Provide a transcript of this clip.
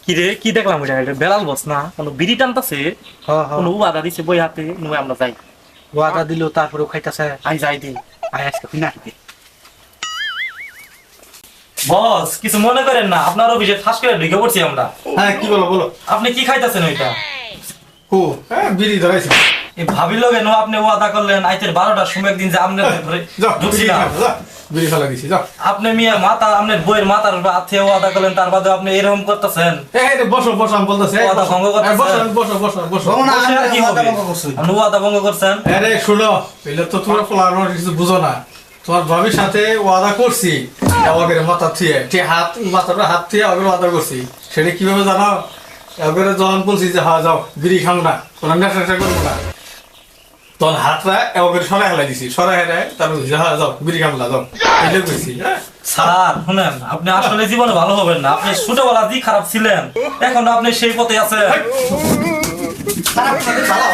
কি রে কি দেখলাম ওইটা এটা বেলাল বস না কোনো বিড়ি টানতাছে হ্যাঁ হ্যাঁ কোনো ওয়াদা দিছে বই হাতে নয় আমরা যাই ওয়াদা দিল তারপরে খাইতাছে আই যাই দি আয় আজকে না দিতে বস কিছু মনে করেন না আপনার অফিসে ঠাস করে ঢুকে পড়ছি আমরা হ্যাঁ কি বলো বলো আপনি কি খাইতাছেন ওইটা ও হ্যাঁ বিড়ি ধরাইছি এই ভাবির লগে নো আপনি ওয়াদা করলেন আইতের 12টার সময় একদিন যে আপনি ধরে যাও ঢুকছি বিড়ি না খাও, যাও বিড়ি ফেলা দিছি যাও আপনি মিয়া মাথা আপনার বইয়ের মাথার উপর হাত থেকে ওয়াদা করলেন তার বাদে আপনি এরকম করতেছেন এই রে বসো বসো আমি বলতেছি এই ওয়াদা বসো, ভঙ্গ করতেছে। এই বসো বসো বসো না, বসে আর কি হবে? আপনি ওয়াদা ভঙ্গ করছেন আরে শুনো এলে তো তোমার পোলানো কিছু বুঝো না তোমার ভাবির সাথে ওয়াদা করছি ওদের মাথা থুয়ে ঠিক হাত মাথার হাত থুয়ে ওদের ওয়াদা করছি সেটা কিভাবে জানো এবারে যখন বলছি যে হ্যাঁ যাও বিড়ি খাও না কোনো নেশা টেশা করবো না তখন হাতটা এবার সরাই হেলাই দিছি সরাই হেলাই তারপর বলছি, হ্যাঁ যাও বিড়ি খাও না যাও এটাই কইছি হ্যাঁ স্যার শুনেন আপনি আসলে জীবনে ভালো হবেন না আপনি ছোটবেলা দিয়ে খারাপ ছিলেন এখন আপনি সেই পথে আছেন খারাপ সাথে ভালো